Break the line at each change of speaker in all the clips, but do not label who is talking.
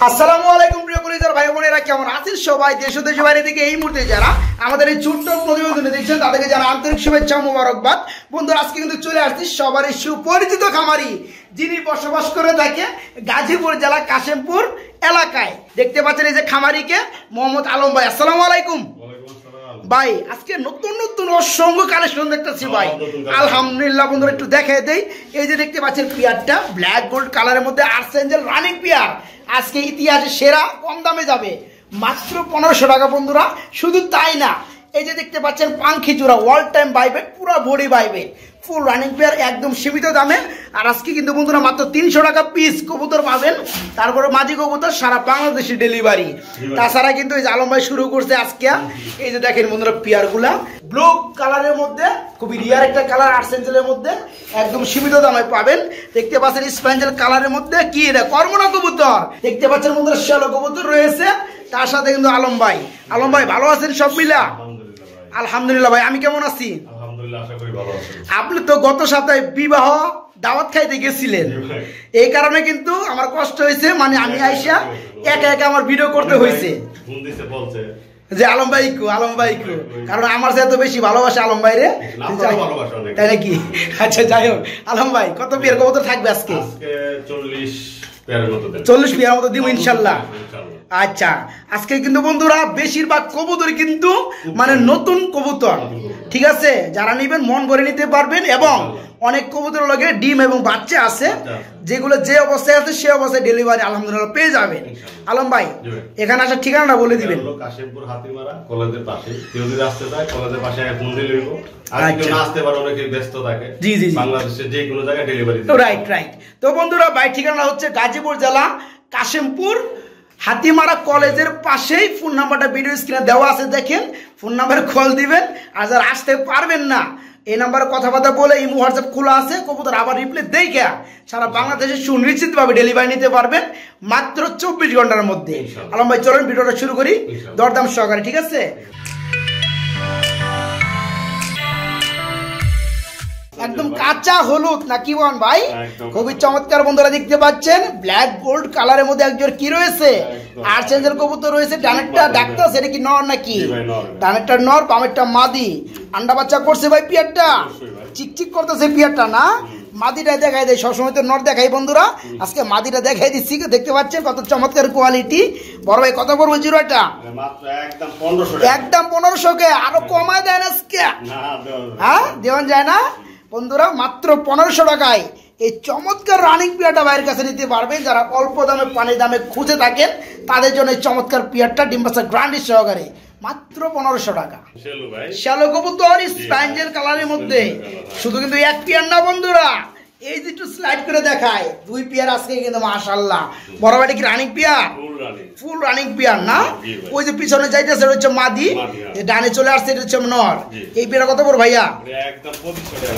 আসসালামু আলাইকুম প্রিয় কলিজার ভাই বোনেরা, কেমন আছেন সবাই? দেশ ও দেশের বাইরে থেকে এই মুহূর্তে যারা আমাদের এই ছোট্ট প্রতিবেদনে দেখছেন তাদেরকে জানা আন্তরিক শুভেচ্ছা ও মোবারকবাদ। বন্ধুরা, আজকে কিন্তু চলে আসছি সবারই সুপরিচিত খামারি, যিনি বসবাস করে থাকে গাজীপুর জেলা কাশেমপুর এলাকায়। দেখতে পাচ্ছেন এই যে খামারিকে, মোহাম্মদ আলম ভাই। আসসালামু আলাইকুম ভাই। আজকে নতুন নতুন অসংখ্য কালেকশন দেখতেছি ভাই, আলহামদুলিল্লাহ। বন্ধুরা একটু দেখে দেই, এই যে দেখতে পাচ্ছেন পিয়ারটা ব্ল্যাক গোল্ড কালারের মধ্যে আর্সেঞ্জেল রানিং পিয়ার। আজকে ইতিহাসে সেরা, কম দামে যাবে মাত্র 1500 টাকা। বন্ধুরা শুধু তাই না, এই যে দেখতে পাচ্ছেন পাঙ্খি জোড়া ওয়াল টাইম বাইবেট, পুরো body Bybit, full running pair, একদম সীমিত দামে। আর আজকে কিন্তু বন্ধুরা মাত্র 300 টাকা পিস কবুতর পাবেন। তারপরে মাঝি কবুতর সারা বাংলাদেশে ডেলিভারি। তাছাড়া কিন্তু এই যে আলম ভাই শুরু করছে আজকে, এই যে দেখেন বন্ধুরা পিয়ার গুলা ব্লু কালারের মধ্যে, খুবই রিয়ার একটা কালার, আর্সেঞ্জেলের মধ্যে একদম সীমিত দামে পাবেন। দেখতে পাচ্ছেন স্প্যাঞ্জেল কালারের মধ্যে, কি এটা কর্মনা কবুতর। দেখতে পাচ্ছেন বন্ধুরা শ্যালো কবুতর রয়েছে, তার সাথে কিন্তু আলম ভাই। আলম ভাই ভালো আছেন সব মিলা? আলহামদুলিল্লাহ ভাই, আমি কেমন আছি? আপনি তো গত সপ্তাহে বিবাহ দাওয়াত খাইতে গেছিলেন, এই কারণে কিন্তু আমার কষ্ট হয়েছে। মানে আমি আইসা একা একা আমার ভিডিও করতে হয়েছে যে আলম ভাই কো, আলম ভাই কো, কারণ আমার সাথে এত বেশি ভালোবাসা আলম ভাই রে, তাই নাকি? আচ্ছা যাই হোক, আলম ভাই কত বিয়ের কবুতর থাকবে আজকে? 40 পেয়ার মতো দিব ইনশাল্লাহ। আচ্ছা, আজকে কিন্তু বন্ধুরা বেশিরভাগ কবুতর কিন্তু মানে নতুন কবুতর, ঠিক আছে? যারা নিবেন মন ভরে নিতে পারবেন। এবং অনেক কবুতর লগে ডিম এবং বাচ্চা আছে, যেগুলো যে অবস্থায় আছে সে অবস্থায় ডেলিভারি আলহামদুলিল্লাহ পেয়ে যাবেন। আলম ভাই এখানে আসার ঠিকানাটা বলে দিবেন।
কাশেমপুর হাতিমারা কলেজের পাশে, কেউ যদি আসতে চায় কলেজের পাশে ফোন দিলে আর কেউ না আসতে পারে, অনেকে ব্যস্ত থাকে। জি জি, বাংলাদেশের যে কোনো জায়গায় ডেলিভারি।
Right right. তো বন্ধুরা ভাই ঠিকানা হচ্ছে গাজীপুর জেলা কাশেমপুর হাতিমারা কলেজের পাশেই। ফোন নাম্বারটা ভিডিও স্ক্রিনে দেওয়া আছে, দেখেন। ফোন নাম্বারে কল দিবেন। আর যারা আসতে পারবেন না, এই নাম্বারে কথাবার্তা বলে ইমো হোয়াটসঅ্যাপ খোলা আছে, কবুতর আবার রিপ্লাই দেখে সারা বাংলাদেশে সুনিশ্চিতভাবে ডেলিভারি নিতে পারবেন মাত্র 24 ঘন্টার মধ্যে। আলম ভাই চলেন ভিডিওটা শুরু করি দরদাম সহকারে, ঠিক আছে? একদম কাঁচা হলুদ না কি বল ভাই, খুবই চমৎকার। বন্ধুরা দেখতে পাচ্ছেন ব্ল্যাক গোল্ড কালারের মধ্যে একজন কি রয়েছে, আর্সেঞ্জেল কবুতর রয়েছে। ডানেরটা ডাক্তার, সেটা কি নর নাকি? ডানেরটা নর, বামেরটা মাদি। আন্ডা বাচ্চা করছে ভাই পিয়ারটা, চিকচিক করতেছে পিয়ারটা না? মাদিটা দেখাই দেয়, সবসময় তো নর দেখাই। বন্ধুরা আজকে মাদিটা দেখাই দিচ্ছি, দেখতে পাচ্ছেন কত চমৎকার কোয়ালিটি। বড় ভাই কত পড়বো জিরোটা? একদম 1500 কে, আরো কমায় দেন আজকে? হ্যাঁ দেওয়ান যায় না বন্ধুরা, মাত্র 1500 টাকায় এই চমৎকার রানিং পিয়ারটা ভাইয়ের কাছে নিতে পারবেন। যারা অল্প দামে পানি দামে খুঁজে থাকেন তাদের জন্য এই চমৎকার পিয়ারটা ডিম্বাসা গ্রান্ডি সহকারে মাত্র 1500 টাকা। শ্যালো কবুতর স্প্যাঞ্জেল কালারের মধ্যে। শুধু কিন্তু এক পিয়ার না বন্ধুরা, এই যে একটু স্লাইড করে দেখায়, 2 পিয়ার আজকে কিন্তু মাশাআল্লাহ। বড় ভাইটা কি running peer? Full running peer না? ওই যে পিছনে যাইতেছে হচ্ছে মাদি, ডানে চলে আসছে এটা হচ্ছে নর। এই পিয়ারটা কত বড় ভাইয়া?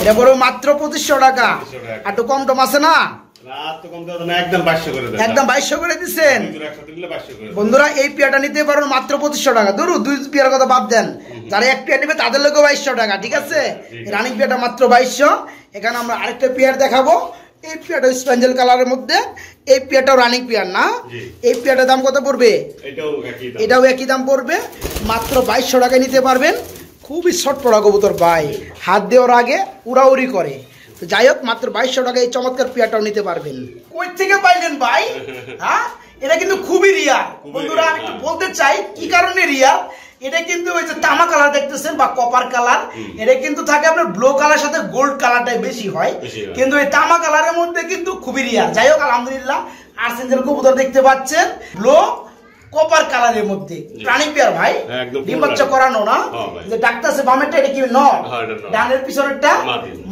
এটা বড় মাত্র 2500 টাকা। আর একটু কম টম আছে না? একদম 2200 করে দিচ্ছেন বন্ধুরা। এই পিয়ারটা নিতে পারেন মাত্র 2500 টাকা। ধরু 2 পিয়ার কথা বাদ দেন, যারা এক পিয়ার নেবে তাদের লোক 2200 টাকা, ঠিক আছে? রানিং পিয়ারটা মাত্র 2200। এখানে আমরা আরেকটা পিয়ার দেখাবো। এই পিয়ারটা স্প্যাঞ্জেল কালারের মধ্যে, এই পিয়ারটাও রানিং পিয়ার না? এই পিয়ারটার দাম কত পড়বে? এটাও একই দাম পড়বে, মাত্র 2200 টাকায় নিতে পারবেন। খুবই শর্ট পড়া কবুতর ভাই, হাত দেওয়ার আগে উড়াউড়ি করে। তো যাই হোক, মাত্র 2200 টাকায় এই চমৎকার পিয়ারটাও নিতে পারবেন। কই থেকে পাইলেন ভাই? হ্যাঁ এটা কিন্তু খুবই রিয়ার বন্ধুরা। আমি একটু বলতে চাই কি কারণে রিয়ার। এটা কিন্তু ওই যে তামা কালার দেখতেছেন বা কপার কালার, এটা কিন্তু থাকে আপনার ব্লু কালার সাথে গোল্ড কালারটাই বেশি হয়, কিন্তু এই তামা কালারের মধ্যে কিন্তু খুবই রিয়ার। যাই হোক আলহামদুলিল্লাহ, আর্সেঞ্জেল কবুতর দেখতে পাচ্ছেন ব্লু কপার কালারের মধ্যে রানিং পেয়ার ভাই, ডিম বাচ্চা করানো না? যে ডাক্তার আছে বামেরটা, এটা কি নর, ডানের পিছনেরটা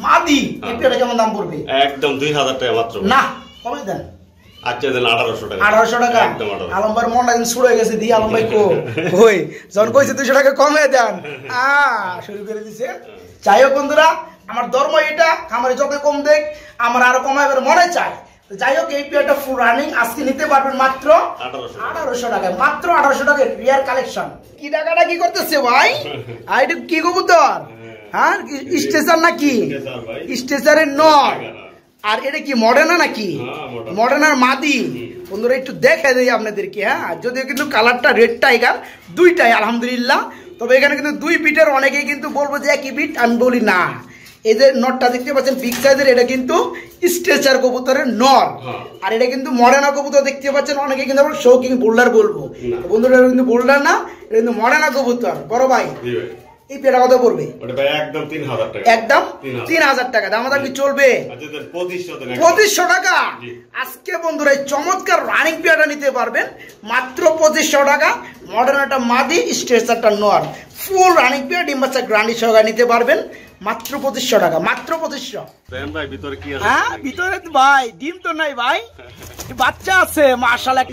মাদি। এই পেয়ারটা কেমন দাম পড়বে?
একদম 2000 টাকা মাত্র। না
কমে দেন।
আচ্ছা দেন 1800 টাকা।
1800 টাকা। আলম ভাইয়ের মনটা কিন্তু শুরু হয়ে গেছে। দি আলম ভাই কো কই যখন কইছে 200 টাকা কমে দেন, শুরু করে দিছে। যাই হোক বন্ধুরা, আমার ধর্ম এটা, খামারে যত কম দেখ আমার আরো কমাইবার মনে চায়। যাই হোক, এই পিয়ারটা ফুল রানিং আজকে নিতে পারবেন মাত্র 1800 টাকায়। মাত্র 1800 টাকায় রিয়ার কালেকশন। কি টাকাটা কি করতেছে ভাই? এটা কি কবুতর? হ্যাঁ স্টেশন নাকি? স্টেশনের নর। আর এটা কি মডার্না নাকি? মডার্নার মাদি। বন্ধুরা একটু দেখে দেই আপনাদেরকে। হ্যাঁ, যদিও কিন্তু কালারটা রেড টাইগার দুইটাই আলহামদুলিল্লাহ, তবে এখানে কিন্তু দুই বিটের, অনেকেই কিন্তু বলবো যে একই বিট, আমি বলি না। এই যে নটটা দেখতে পাচ্ছেন বিগ সাইজের, এটা কিন্তু স্ট্রেচার কবুতরের নর, আর এটা কিন্তু মডার্না কবুতর দেখতে পাচ্ছেন, অনেকে কিন্তু আমরা শৌকিং বোল্ডার বলবো, বন্ধুরা এটা কিন্তু বোল্ডার না, এটা কিন্তু মডার্না কবুতর। বড় ভাই এই পেয়ারটা কত পড়বে?
একদম 3000 টাকা।
একদম 3000 টাকা। দাম কি চলবে? 2500 টাকা। আজকে বন্ধুরা এই চমৎকার রানিং পেয়ারটা নিতে পারবেন মাত্র 2500 টাকা। মডার্ন একটা মাদি, স্ট্রেচারটা নর, ফুল রানিং পেয়ার, ডিম বাচ্চা গ্রান্ডি সহকারে নিতে পারবেন মাত্র 2500 টাকা। মাত্র 2500।
ভাই ভিতরে কি আছে?
হ্যাঁ, ভিতরে ভাই ডিম তো নাই ভাই, বাচ্চা আছে মাশাআল্লাহ।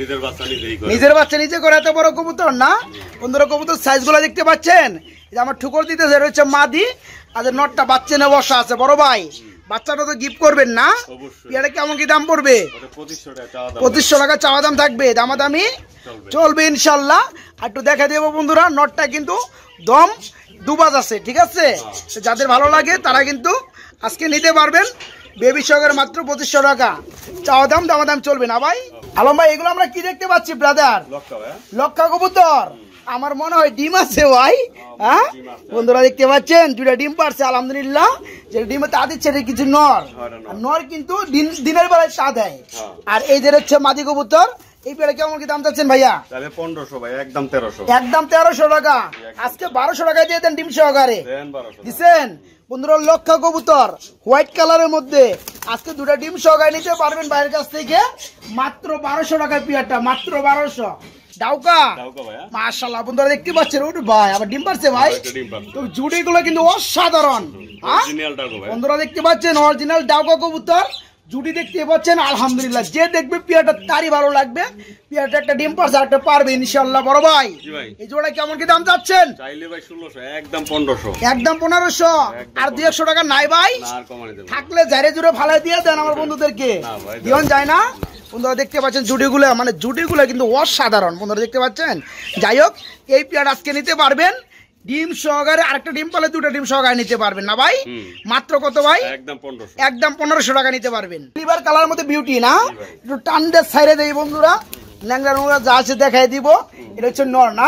নিজের বাচ্চা নিজে করে এত বড় কবুতর না বন্ধুরা। কবুতর সাইজগুলো দেখতে পাচ্ছেন, এই যে আমার ঠুকর দিতেছে, এটা হচ্ছে মাদি, আর নটটা বাচ্চা নিয়ে বসা আছে। বড় ভাই বাচ্চাটা তো গিফট করবেন না? পেয়ারে কেমন কি দাম পড়বে? 2500 টাকা চাওয়া দাম থাকবে, দামাদামি চলবে ইনশাল্লাহ। আর একটু দেখা দেবো বন্ধুরা, নটটা কিন্তু দম দুবাজ আছে, ঠিক আছে? যাদের ভালো লাগে তারা কিন্তু আজকে নিতে পারবেন বেবি সহকারে মাত্র 2500 টাকা চাওয়া দাম, দামাদাম চলবে না ভাই। আলম ভাই এগুলো আমরা কি দেখতে পাচ্ছি ব্রাদার? লক্ষা কবুতর। আমার মনে হয় ডিম আছে ভাই। হ্যাঁ বন্ধুরা দেখতে পাচ্ছেন, দুটা ডিম পারছে আলহামদুলিল্লাহ। যে ডিমে তা দিচ্ছে কিছু নর, নর কিন্তু দিনের বেলায় চা দেয়। আর এই যে হচ্ছে মাদি কবুতর। এই পেয়ারে কেমন কি দাম চাচ্ছেন ভাইয়া?
1500 ভাই, একদম 1300।
একদম 1300 টাকা। আজকে 1200 টাকা দিয়ে দেন ডিম সহকারে দিচ্ছেন বন্ধুরা। লক্ষা কবুতর হোয়াইট কালারের মধ্যে আজকে দুটা ডিম সহকারে নিতে পারবেন বাইরের কাছ থেকে মাত্র 1200 টাকায় পেয়ারটা, মাত্র 1200। ডাউকা মাশাআল্লাহ বন্ধুরা দেখতে পাচ্ছেন, ওটা ভাই আবার ডিম পারছে ভাই। তো জুড়িগুলো কিন্তু অসাধারণ। বন্ধুরা দেখতে পাচ্ছেন অরিজিনাল ডাউকা কবুতর জুটি দেখতে পাচ্ছেন আলহামদুলিল্লাহ। যে দেখবে পেয়ারটা তারই ভালো লাগবে। পেয়ারটা একটা ডিম পারছে, একটা পারবে ইনশাআল্লাহ। বড় ভাই এই জোড়া কেমন কি দাম চাচ্ছেন?
চাইলে ভাই 1600, একদম 1500।
একদম 1500। আর 200 টাকা নাই ভাই? থাকলে জারে জুড়ে ফালাই দিয়ে দেন আমার বন্ধুদেরকে, দিয়ন যায় না? বন্ধুরা দেখতে পাচ্ছেন জুটিগুলো, মানে জুটিগুলো কিন্তু অসাধারণ বন্ধুরা দেখতে পাচ্ছেন। যাই হোক, এই পেয়ার আজকে নিতে পারবেন ডিম সহকারে, আরেকটা ডিম পালে দুটো ডিম সহকারে নিতে পারবেন না ভাই? মাত্র কত ভাই?
একদম 1500।
একদম 1500 টাকা নিতে পারবেন। লিভার কালার মধ্যে বিউটি না, একটু টান্ডে ছাইরে দেই বন্ধুরা, ন্যাংরা নোংরা যা আছে দেখাই দিব। এটা হচ্ছে নর না,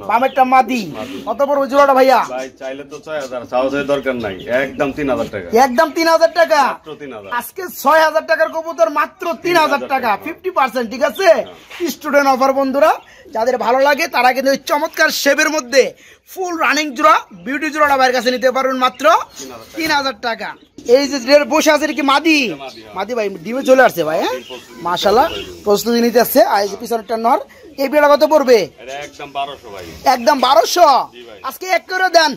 বামেরটা মাদি। কত পড়বে জোড়াটা ভাইয়া?
ভাই চাইলে তো 6000, চাওয়ার দরকার নাই, একদম 3000 টাকা।
একদম 3000 টাকা।
মাত্র 3000।
আজকে 6000 টাকার কবুতর মাত্র 3000 টাকা, 50%, ঠিক আছে? স্টুডেন্ট অফার বন্ধুরা, যাদের ভালো লাগে তারা কিন্তু এই চমৎকার শেপের মধ্যে ফুল রানিং জোড়া বিউটি জোড়াটা বাইরের কাছে নিতে পারবেন মাত্র 3000 টাকা। এই যে বসে আছে কি মাদি? মাদি ভাই ডিমে চলে আসছে ভাই। হ্যাঁ মাশাআল্লাহ প্রস্তুতি নিতে আসছে। আর এই যে পিছনেরটা নর। এই পেয়ারটা কত পড়বে?
একদম 1200 ভাই।
একদম 1200। আজকে এক করে দেন,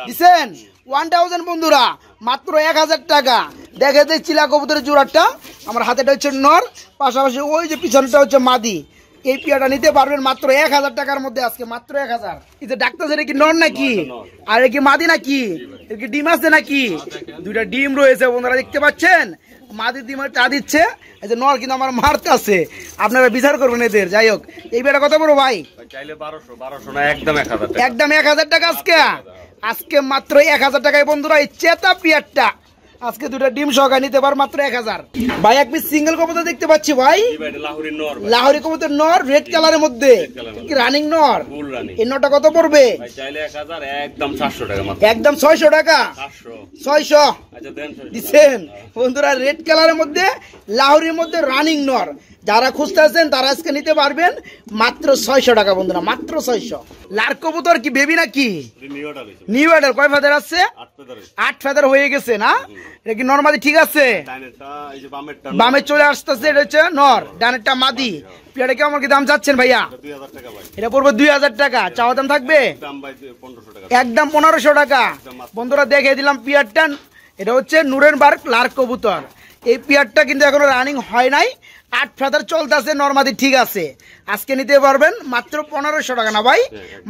দিচ্ছেন 1000 বন্ধুরা, মাত্র 1000 টাকা। দেখে যে চিলা কবুতরের জোড়াটা, আমার হাতেটা হচ্ছে নর, পাশাপাশি ওই যে পিছনটা হচ্ছে মাদি। এই পেয়ারটা নিতে পারবেন মাত্র 1000 টাকার মধ্যে আজকে, মাত্র 1000। এই যে ডাক্তার সেটা কি নর নাকি? আর কি মাদি নাকি? এর কি ডিম আছে নাকি? দুইটা ডিম রয়েছে বন্ধুরা দেখতে পাচ্ছেন। মাদি ডিম চা দিচ্ছে, এই যে নর কিন্তু আমার মারতে আছে, আপনারা বিচার করবেন এদের। যাই হোক, এই পেয়ারটা কত বড় ভাই?
চাইলে 1200 না, একদম 1000 টাকা।
একদম 1000 টাকা আজকে। আজকে মাত্র 1000 টাকায় বন্ধুরা এই চেতা পেয়ারটা আজকে দুটো ডিম সহকারে নিতে পার মাত্র 1000। ভাই এক পিস সিঙ্গেল কবুতর দেখতে পাচ্ছি ভাই, লাহোরি কবুতর নর, রেড কালারের মধ্যে কি রানিং নর। এই নরটা কত পড়বে?
চাইলে 1000, একদম 700 টাকা মাত্র।
একদম 600 টাকা। 600
আচ্ছা দেন
দিচ্ছেন বন্ধুরা। রেড কালারের মধ্যে লাহোরির মধ্যে রানিং নর, যারা খুঁজতে আছেন তারা আজকে নিতে পারবেন মাত্র 600 টাকা বন্ধুরা, মাত্র 600। লার্ক কবুতর কি বেবি নাকি? New order. কয় ফেদার আছে? 8 ফেদার হয়ে গেছে না? এটা কি নরমালি ঠিক আছে? বামে চলে আসতেছে, এটা হচ্ছে নর, ডানেরটা মাদি। পেয়ারটা কেমন কি দাম চাচ্ছেন ভাইয়া?
2000 টাকা ভাই।
এটা পড়বে 2000 টাকা। চাওয়া দাম থাকবে একদম 1500 টাকা। বন্ধুরা দেখে দিলাম পেয়ারটা, এটা হচ্ছে নুরেনবার্গ লার্ক কবুতর। এই পেয়ারটা কিন্তু এখনো রানিং হয় নাই, 8 ফেদার চলতেছে, নরমাদি ঠিক আছে। আজকে নিতে পারবেন মাত্র 1500 টাকা না ভাই?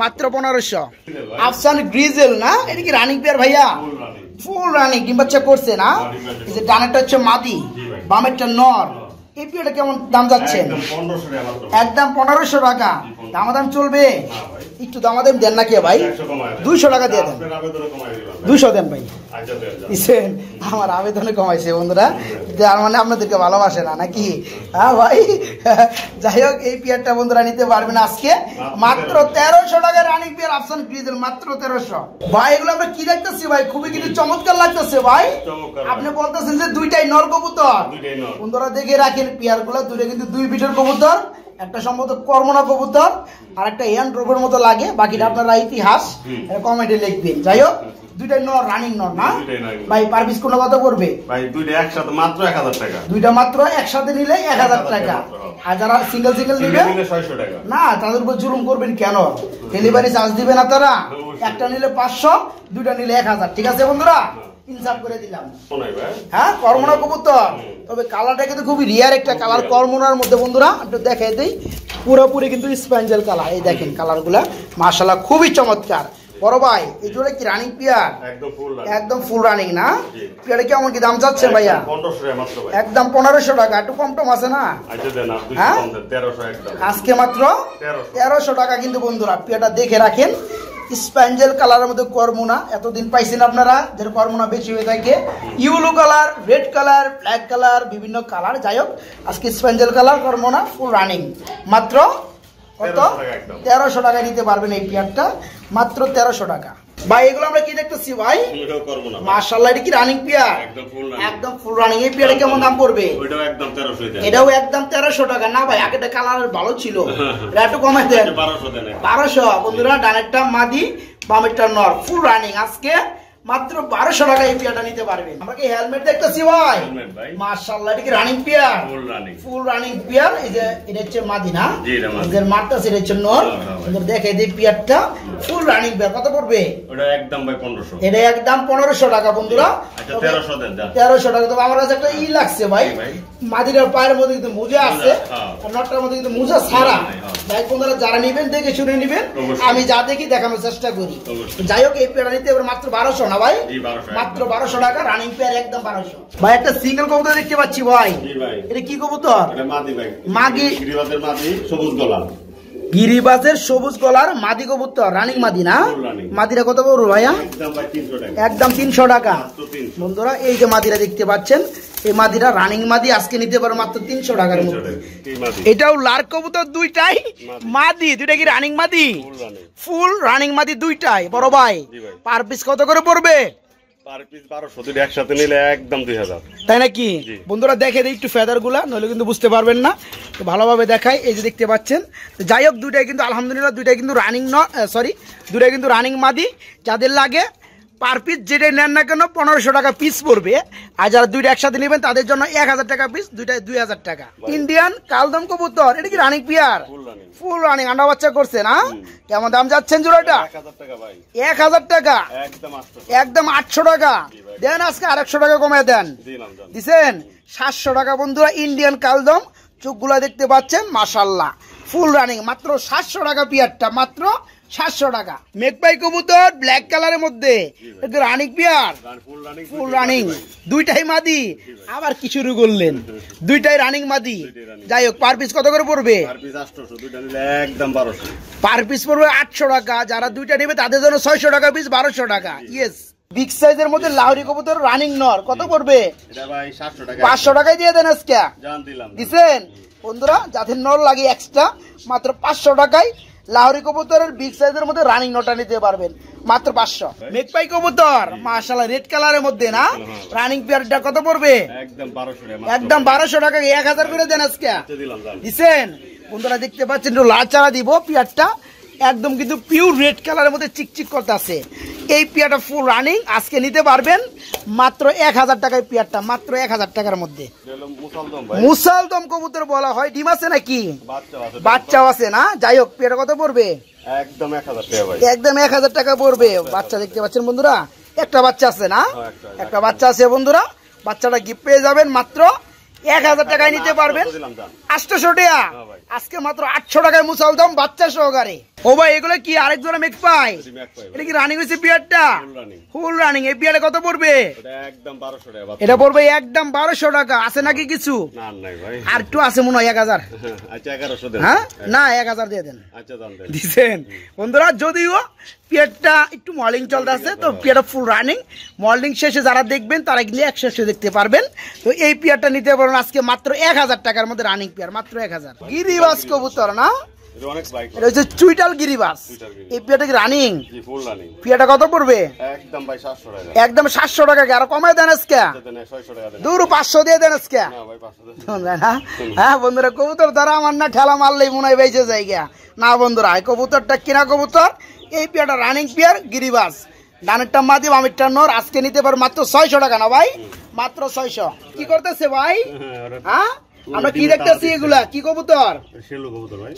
মাত্র 1500। আফসান গ্রিজেল না, এটা কি রানিং পেয়ার ভাইয়া? ফুল রানিং, ডিম বাচ্চা করছে না? এই যে ডানেরটা হচ্ছে মাদি, বামেরটা নর। এই পেয়ারটা কেমন দাম যাচ্ছে? একদম 1500 টাকা। দামাদাম চলবে একটু দাম দেন দেন না কে ভাই 200 টাকা দিয়ে দেন 200 দেন ভাই দিছেন আমার আবেদনে কমাইছে বন্ধুরা তার মানে আপনাদেরকে ভালোবাসে না নাকি হ্যাঁ ভাই যাই হোক এই পেয়ারটা বন্ধুরা নিতে পারবেন আজকে মাত্র 1300 টাকা রানিং পেয়ার আফসান গ্রিজেল মাত্র 1300 ভাই এগুলো আমরা কি দেখতেছি ভাই খুবই কিন্তু চমৎকার লাগতেছে ভাই আপনি বলতেছেন যে দুইটাই নর কবুতর বন্ধুরা দেখে রাখেন পেয়ার গুলো দুটো কিন্তু 2 বিটের কবুতর একটা সম্ভবত কর্মনা কবুতর আর একটা হ্যান্ড রোগের মতো লাগে বাকিটা আপনারা ইতিহাস কমেন্টে লিখবেন যাই হোক দুইটাই নর রানিং নর না ভাই পার পিস কোন কত পড়বে ভাই দুইটা একসাথে মাত্র 1000 টাকা দুইটা মাত্র একসাথে নিলে 1000 টাকা আর যারা সিঙ্গেল সিঙ্গেল নিবে 600 টাকা না তাদের উপর জুলুম করবেন কেন ডেলিভারি চার্জ দিবেন আপনারা একটা নিলে 500 দুইটা নিলে 1000 ঠিক আছে বন্ধুরা ইনসাফ করে দিলাম হ্যাঁ কর্মনা কবুতর তবে কালারটা কিন্তু খুবই রিয়ার একটা কালার কর্মনার মধ্যে বন্ধুরা একটু দেখাই দেই পুরোপুরি কিন্তু স্পেঞ্জেল কালার এই দেখেন কালারগুলা মাশাআল্লাহ খুবই চমৎকার বড় ভাই এই জোড়া কি রানিং পিয়ার একদম ফুল রানিং না পিয়ারে কেমন কি দাম চাচ্ছেন ভাইয়া 1500 মাত্র ভাই একদম 1500 টাকা একটু কম টম আছে না আচ্ছা দেন আপনি 1300 একদম আজকে মাত্র 1300 টাকা কিন্তু বন্ধুরা পিয়ারটা দেখে রাখেন স্পেঞ্জেল কালারের মধ্যে কর্মনা এতদিন পাইছেন আপনারা যার কর্মনা বেশি হয়ে থাকে yellow colour red colour black colour বিভিন্ন কালার যাই হোক আজকে স্পেঞ্জেল কালার কর্মনা ফুল রানিং মাত্র কত 1300 টাকা নিতে পারবেন এই পেয়ারটা মাত্র 1300 টাকা ভাই এগুলো আমরা কি দেখতেছি ভাই মাশাআল্লাহ এটা কি রানিং পেয়ার একদম ফুল রানিং এই পেয়ারে কেমন দাম পড়বে ওইটাও একদম 1300 এটাও একদম 1300 টাকা না ভাই আগেটা কালার ভালো ছিল এটা একটু কমাই দেন 1200 দেন 1200 বন্ধুরা ডানেরটা মাদি বামেরটা নর ফুল রানিং আজকে মাত্র 1200 টাকা এই পেয়ারটা নিতে পারবেন আমরা কি হেলমেট দেখতেছি ভাই মাশাআল্লাহ এটা কি running pair full running pair এই যে এটা হচ্ছে মাদি না এদের মারটা সেটা হচ্ছে নর আমরা দেখে দেই পেয়ারটা ফুল রানিং পেয়ার কত পড়বে ওটা একদম ভাই 1500 এটা একদম 1500 টাকা বন্ধুরা আচ্ছা 1300 দেন 1300 টাকা তবে আমার কাছে একটা ই লাগছে ভাই মাদিটার পায়ের মধ্যে কিন্তু মোজা আছে আর নটটার মধ্যে কিন্তু মোজা ছাড়া ভাই বন্ধুরা যারা নেবেন দেখে শুনে নেবেন আমি যা দেখি দেখানোর চেষ্টা করি যাই হোক এই পেয়ারটা নিতে এবার মাত্র 1200 না ভাই মাত্র 1200 টাকা রানিং পেয়ার একদম 1200 ভাই একটা সিঙ্গেল কবুতর দেখতে পাচ্ছি ভাই এটা কি কবুতর এটা মাদি ভাই মাদি গিরিবাজের মাদি সবুজ গলা গিরিবাজের সবুজ গলার মাদি কবুতর রানিং মাদি না মাদিরা কত পড়বে ভাইয়া একদম 300 টাকা বন্ধুরা এই যে মাদিরা দেখতে পাচ্ছেন এই মাদিরা রানিং মাদি আজকে নিতে পারো মাত্র 300 টাকার মধ্যে এটাও লার্ক কবুতর দুইটাই মাদি দুইটা কি রানিং মাদি ফুল রানিং মাদি দুইটাই বড় ভাই পার পিস কত করে পড়বে পার পিস 1200 দুটো একসাথে নিলে একদম 2000 তাই নাকি বন্ধুরা দেখে দেই একটু ফেদারগুলা নইলে কিন্তু বুঝতে পারবেন না তো ভালোভাবে দেখাই এই যে দেখতে পাচ্ছেন যাই হোক দুইটাই কিন্তু আলহামদুলিল্লাহ দুইটাই কিন্তু রানিং দুইটাই কিন্তু রানিং মাদি যাদের লাগে পার পিস যেটাই নেন না কেন 1500 টাকা পিস পড়বে আর যারা দুইটা একসাথে নেবেন তাদের জন্য 1000 টাকা পিস দুইটাই 2000 টাকা ইন্ডিয়ান কালদম কবুতর এটা কি রানিং পিয়ার ফুল রানিং আন্ডা বাচ্চা করছে না কেমন দাম যাচ্ছেন জোড়াটা 1000 টাকা ভাই 1000 টাকা একদম 800 টাকা দেন আজকে 800 টাকা কমিয়ে দেন দিছেন 700 টাকা বন্ধুরা ইন্ডিয়ান কালদম চোখগুলা দেখতে পাচ্ছেন মাশাআল্লাহ ফুল রানিং মাত্র 700 টাকা পিয়ারটা মাত্র 700 টাকা মেঘপাই কবুতর ব্ল্যাক কালারের মধ্যে রানিং পিয়ার ফুল রানিং দুইটাই মাদি আবার কি শুরু করলেন দুইটাই রানিং মাদি যাই হোক পার পিস কত করে পড়বে একদম 1200 পার পিস পড়বে 800 টাকা যারা দুইটা নেবে তাদের জন্য 600 টাকা পিস 1200 টাকা ইয়েস বিগ সাইজের মধ্যে লাহোরি কবুতর রানিং নর কত পড়বে এটা ভাই 700 টাকা 500 টাকায় দিয়ে দেন আজকে জান দিলাম দিবেন বন্ধুরা যাদের নর লাগে এক্সট্রা মাত্র 500 টাকায় লাহোরি কবুতরের বিগ সাইজের মধ্যে রানিং নটা নিতে পারবেন মাত্র 500 মেঘপাই কবুতর মাশাআল্লাহ রেড কালারের মধ্যে না রানিং পেয়ারটা কত পড়বে একদম 1200 টাকা 1000 করে দেন আজকে দিবেন বন্ধুরা দেখতে পাচ্ছেন একটু লাল চারা দিব পেয়ারটা একদম কিন্তু পিওর রেড কালারের মধ্যে চিকচিক করতেছে এই পেয়ারটা ফুল রানিং আজকে নিতে পারবেন মাত্র 1000 টাকায় পেয়ারটা মাত্র 1000 টাকার মধ্যে মুসালদম কবুতর বলা হয় ডিম আছে নাকি বাচ্চাও আছে না যাই হোক পেয়ারটা কত পড়বে একদম 1000 টাকা ভাই একদম 1000 টাকা পড়বে বাচ্চা দেখতে পাচ্ছেন বন্ধুরা একটা বাচ্চা আছে না একটা বাচ্চা আছে বন্ধুরা বাচ্চাটা গিফট পেয়ে যাবেন মাত্র 1000 টাকায় নিতে পারবেন 800 টাকা আজকে মাত্র 800 টাকায় মুসালদম বাচ্চা সহকারে ও ভাই এগুলো কি আরেক জোড়া মেক পাই? এটা কি রানিং হয়েছে পেয়ারটা? Full running. এই পেয়ারে কত পড়বে? এটা পড়বে একদম 1200 টাকা। আছে নাকি কিছু? আর একটু আছে মনে হয় 1000। হ্যাঁ না 1000 দিয়ে দেন। দিচ্ছেন বন্ধুরা। যদিও পেয়ারটা একটু মডেলিং চলতেছে, তো পেয়ারটা ফুল রানিং। মডেলিং শেষে যারা দেখবেন তারা কিন্তু একসাথে দেখতে পারবেন। তো এই পেয়ারটা নিতে পারবেন আজকে মাত্র 1000 টাকার মধ্যে, রানিং পেয়ার মাত্র 1000। গিরিবাস কবুতর না, এটা হচ্ছে চুইটাল গিরিবাস। এই পেয়ারটা কি রানিং? পেয়ারটা কত পড়বে? একদম 700 টাকা। আরো কমায় দেন আজকে, দূর 500 দিয়ে দেন আজকে। হ্যাঁ বন্ধুরা, কবুতর দ্বারা আমার না ঠেলা মারলেই মনে হয় বেঁচে জায়গা না বন্ধুরা। এই কবুতরটা কিনা কবুতর। এই পেয়ারটা রানিং পেয়ার গিরিবাস। ডানেরটা মাদি বামেরটা নর। আজকে নিতে পারো মাত্র 600 টাকা না ভাই, মাত্র 600। কি করতেছে ভাই? হ্যাঁ আমরা কি দেখতেছি এগুলা? কি কবুতর?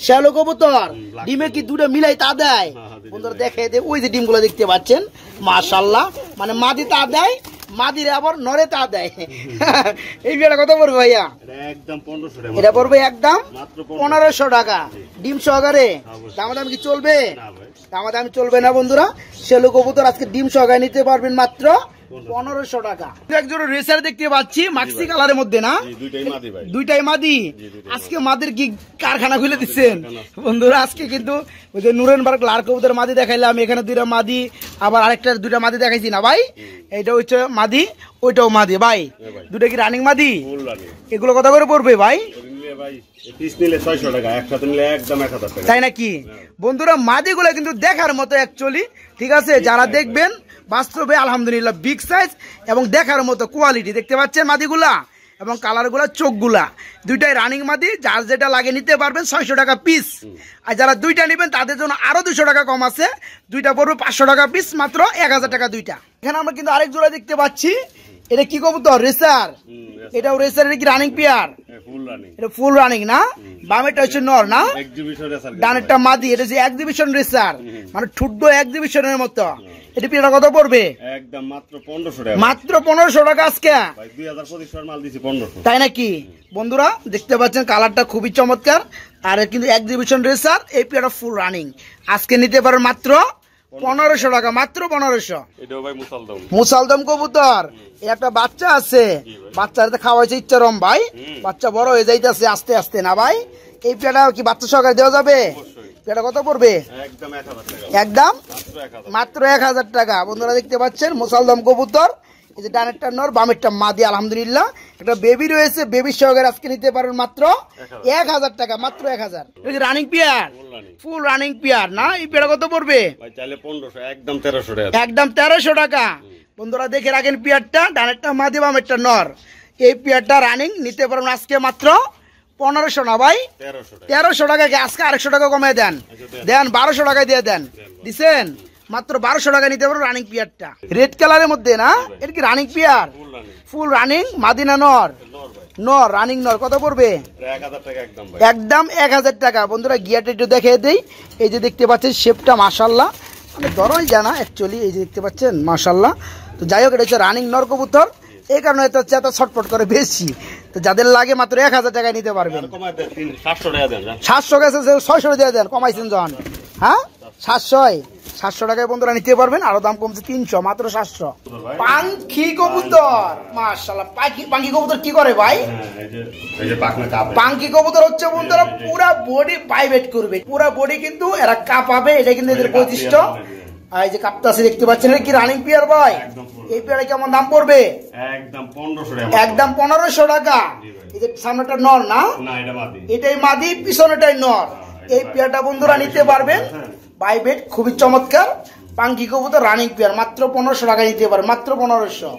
শ্যালো কবুতর। ডিমে কি দুটো মিলাই তা দেয় বন্ধুরা? দেখে ওই যে ডিমগুলো দেখতে পাচ্ছেন, মাশাআল্লাহ। মানে মাদি তা দেয়, মাদিরে আবার নরে তা দেয়। এই বিয়াটা কত পড়বে ভাইয়া? এটা পড়বে একদম 1500 টাকা ডিম সহকারে। দামাদাম কি চলবে? দামাদাম চলবে না বন্ধুরা। শ্যালো কবুতর আজকে ডিম সহকারে নিতে পারবেন মাত্র 1500 টাকা। একজন রেসার দেখতে পাচ্ছি মাক্সি কালারের মধ্যে না, দুইটাই মাদি। আজকে মাদির কি কারখানা খুলে দিচ্ছেন বন্ধুরা? আজকে কিন্তু ওই যে নুরেনবার্গ লাল কবুতর মাদি দেখাইলাম, এখানে দুইটা মাদি, আবার আরেকটা দুইটা মাদি দেখাইছি না ভাই? এইটা হচ্ছে মাদি, ওইটাও মাদি ভাই। দুটা কি রানিং মাদি? এগুলো কত করে পড়বে ভাই? তাই নাকি বন্ধুরা? মাদিগুলো কিন্তু দেখার মতো অ্যাকচুয়ালি, ঠিক আছে? যারা দেখবেন বাস্তবে আলহামদুলিল্লাহ বিগ সাইজ এবং দেখার মতো কোয়ালিটি। দেখতে পাচ্ছেন মাদিগুলা এবং কালারগুলা, চোখগুলা দুইটাই রানিং মাদি। যার যেটা লাগে নিতে পারবেন 600 টাকা পিস। আর যারা দুইটা নেবেন তাদের জন্য আরো 200 টাকা কম আছে। দুইটা পড়বে 500 টাকা পিস, মাত্র 1000 টাকা দুইটা। এখানে আমরা কিন্তু আরেক জোড়া দেখতে পাচ্ছি। এটা কি কবুতর? রেসার। এটাও রেসার। এটা কি রানিং পেয়ার? এটা ফুল রানিং না? বামেরটা হচ্ছে নর না, ডানেরটা মাদি। এটা যে এক্সিবিশন রেসার, মানে ঠুড্ডো এক্সিবিশনের মতো। এটা পেয়ারটা কত পড়বে? একদম মাত্র 1500 টাকা। মাত্র 1500 টাকা আজকে।
2025 মাল দিছি 1500।
তাই নাকি বন্ধুরা? দেখতে পাচ্ছেন কালারটা খুবই চমৎকার। আর কিন্তু এক্সিবিশন রেসার। এই পেয়ারটা ফুল রানিং। আজকে নিতে পারেন মাত্র 1500 টাকা, মাত্র 1500।
এটাও ভাই মুসালদম।
মুসালদম কবুতর। একটা বাচ্চা আছে, বাচ্চাটা খাওয়াইছে ইচ্ছারম ভাই। বাচ্চা বড় হয়ে যাইতেছে আস্তে আস্তে না ভাই? এই পেয়ারটা কি বাচ্চা সহকারে দেওয়া যাবে? পেয়ারটা কত পড়বে? একদম মাত্র 1000 টাকা। বন্ধুরা দেখতে পাচ্ছেন মুসালদম কবুতর। এই যে ডানেরটা নর, বামেরটা মাদি। আলহামদুলিল্লাহ একটা বেবি রয়েছে, বেবি সহকারে আজকে নিতে পারেন মাত্র 1000 টাকা, মাত্র 1000। Running pair, full running pair না? এই পেয়ারটা কত পড়বে?
একদম 1300 টাকা।
একদম 1300 টাকা। বন্ধুরা দেখে রাখেন পেয়ারটা, ডানেরটা মাদি বামেরটা নর। এই পেয়ারটা রানিং নিতে পারবেন আজকে মাত্র 1500 না ভাই? 1300 টাকা। আজকে 800 টাকা কমে দেন, দেন 1200 টাকায় দিয়ে দেন। দিচ্ছেন মাত্র 1200 টাকা নিতে পারবেন রানিং পেয়ারটা। রেড কালারের মধ্যে না? এটা কি running pair? Full running Madina নর? নর, রানিং নর। কত পড়বে? একদম 1000 টাকা। বন্ধুরা গিয়ারটা একটু দেখে দেই। এই যে দেখতে পাচ্ছেন শেপটা মাশাআল্লাহ, মানে ধরোই জানা অ্যাকচুয়ালি। এই যে দেখতে পাচ্ছেন মাশাআল্লাহ। তো যাই হোক, এটা হচ্ছে রানিং নর কবুতর, এই কারণে এটা হচ্ছে এত ছটফট করে বেশি। তো যাদের লাগে মাত্র 1000 টাকায় নিতে পারবেন। 700 গেছে, 600 দিয়ে দেন, কমাইছেন যখন। হ্যাঁ 700 টাকায় বন্ধুরা নিতে পারবেন। আরো দাম কমছে 300, মাত্র 700। পাখি কবুতর মাশাআল্লাহ। পাখি কবুতর কি করে ভাই? পাখি কবুতর হচ্ছে বন্ধুরা পুরা বডি ভাইব্রেট করবে, পুরা বডি কিন্তু এরা কাঁপাবে। এটা কিন্তু এদের বৈশিষ্ট্য। এই যে কাপ্তাসি দেখতে পাচ্ছেন, কি রানিং পেয়ার ভাই? এই পেয়ারে কেমন দাম পড়বে? একদম 1500 টাকা। একদম 1500 টাকা। এই যে সামনেটা নর না? এটাই মাদি, পিছনেটাই নর। এই পেয়ারটা বন্ধুরা নিতে পারবেন। ভাইব্রেট খুবই চমৎকার। পাখি কবুতর রানিং পেয়ার মাত্র 1500 টাকা নিতে পারবেন, মাত্র 1500।